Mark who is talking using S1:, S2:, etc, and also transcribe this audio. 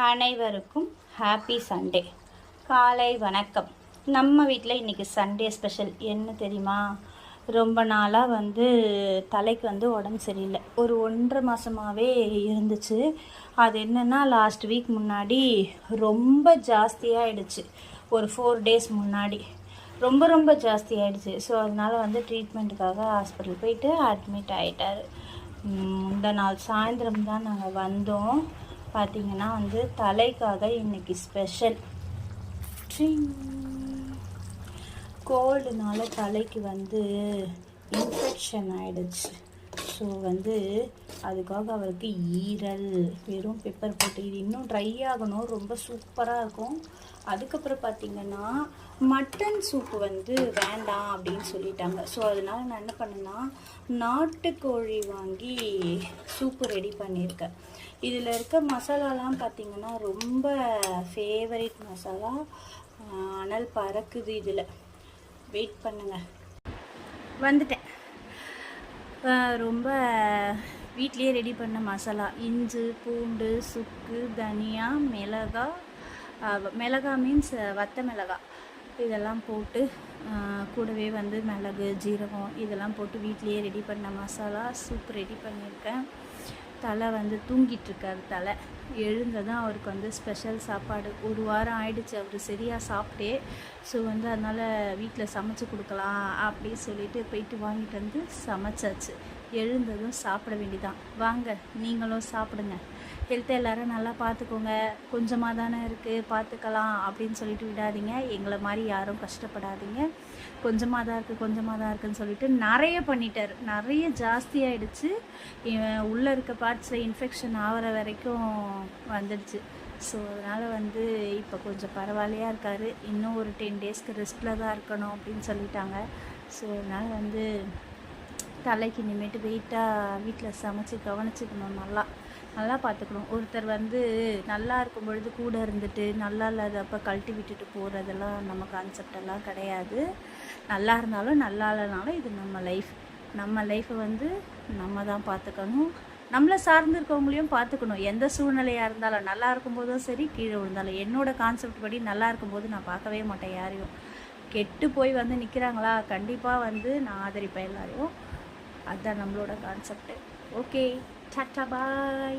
S1: அனைவருக்கும் happy Sunday. காலை வணக்கம். நம்ம வீட்டில் இன்றைக்கி சண்டே ஸ்பெஷல் என்ன தெரியுமா? ரொம்ப நாளாக தலைக்கு உடம்பு சரியில்லை. ஒரு 1.5 மாதமாகவே இருந்துச்சு. அது என்னென்னா லாஸ்ட் வீக் முன்னாடி ரொம்ப ஜாஸ்தியாகிடுச்சு. ஒரு 4 டேஸ் முன்னாடி ரொம்ப ஜாஸ்தியாகிடுச்சு. ஸோ அதனால் ட்ரீட்மெண்ட்டுக்காக ஹாஸ்பிட்டல் போயிட்டு அட்மிட் ஆகிட்டார். இந்த நாள் சாயந்தரம் தான் நாங்கள் வந்தோம். பார்த்திங்கன்னா தலைக்காக இன்றைக்கி ஸ்பெஷல் கோல்டுனால தலைக்கு இன்ஃபெக்ஷன் ஆகிடுச்சு. ஸோ அதுக்காக அவருக்கு ஈரல் வெறும் பெப்பர் போட்டு இது இன்னும் ட்ரை ஆகணும், ரொம்ப சூப்பராக இருக்கும். அதுக்கப்புறம் பார்த்திங்கன்னா மட்டன் சூப்பு வேண்டாம் அப்படின்னு சொல்லிட்டாங்க. ஸோ அதனால் நான் என்ன பண்ணேன்னா நாட்டுக்கோழி வாங்கி சூப்பு ரெடி பண்ணியிருக்கேன். இதில் இருக்க மசாலாலாம் பார்த்திங்கன்னா ரொம்ப ஃபேவரட் மசாலா. அனல் பறக்குது. இதில் வெயிட் பண்ணுங்கள், வந்துட்டேன். ரொம்ப வீட்லேயே ரெடி பண்ண மசாலா, இஞ்சி பூண்டு சுக்கு தனியா மிளகா மீன்ஸ் வத்த மிளகா இதெல்லாம் போட்டு கூடவே மிளகு ஜீரகம் இதெல்லாம் போட்டு வீட்லேயே ரெடி பண்ண மசாலா சூப் ரெடி பண்ணியிருக்கேன். தலை தூங்கிட்டுருக்காரு. தலை எழுந்ததான் அவருக்கு ஸ்பெஷல் சாப்பாடு. ஒரு வாரம் ஆயிடுச்சு அவர் சரியாக சாப்பிட்டே. ஸோ அதனால் வீட்டில் சமைச்சு கொடுக்கலாம் அப்படின்னு சொல்லிட்டு போயிட்டு வாங்கிட்டு சமைச்சாச்சு. எழுந்ததும் சாப்பிட வேண்டிதான். வாங்க நீங்களும் சாப்பிடுங்க. ஹெல்த்தை எல்லோரும் நல்லா பார்த்துக்கோங்க. கொஞ்சமாக தானே இருக்குது, பார்த்துக்கலாம் அப்படின்னு சொல்லிட்டு விடாதீங்க. எங்களை மாதிரி யாரும் கஷ்டப்படாதீங்க. கொஞ்சமாக தான் இருக்குதுன்னு சொல்லிட்டு நிறைய பண்ணிட்டார். நிறைய ஜாஸ்தியாகிடுச்சு. உள்ளே இருக்க பார்ட்ஸில் இன்ஃபெக்ஷன் ஆகிற வரைக்கும் வந்துடுச்சு. ஸோ அதனால் இப்போ கொஞ்சம் பரவாயில்லையாக இருக்கார். இன்னும் ஒரு 10 டேஸ்க்கு ரெஸ்ட்டில் தான் இருக்கணும் அப்படின்னு சொல்லிட்டாங்க. ஸோ அதனால் தலைக்கு இனிமேட்டு வெயிட்டாக வீட்டில் சமைச்சு கவனிச்சுக்கணும். நல்லா பார்த்துக்கணும். ஒருத்தர் நல்லா இருக்கும் பொழுது கூட இருந்துட்டு நல்லா இல்லாதப்போ கழட்டி விட்டுட்டு போகிறதெல்லாம் நம்ம கான்செப்டெல்லாம் கிடையாது. நல்லா இருந்தாலும் நல்லா இல்லைனாலும் இது நம்ம லைஃப்பை நம்ம தான் பார்த்துக்கணும். நம்மளை சார்ந்து இருக்கவங்களையும் பார்த்துக்கணும். எந்த சூழ்நிலையாக இருந்தாலும் நல்லா இருக்கும்போதும் சரி, கீழே விழுந்தாலும் என்னோடய கான்செப்ட் படி நல்லா இருக்கும்போது நான் பார்க்கவே மாட்டேன் யாரையும். கெட்டு போய் நிற்கிறாங்களா, கண்டிப்பாக நான் ஆதரிப்பேன் எல்லாரையும். அதுதான் நம்மளோட கான்செப்டு. ஓகே, டாட்டா பாய்.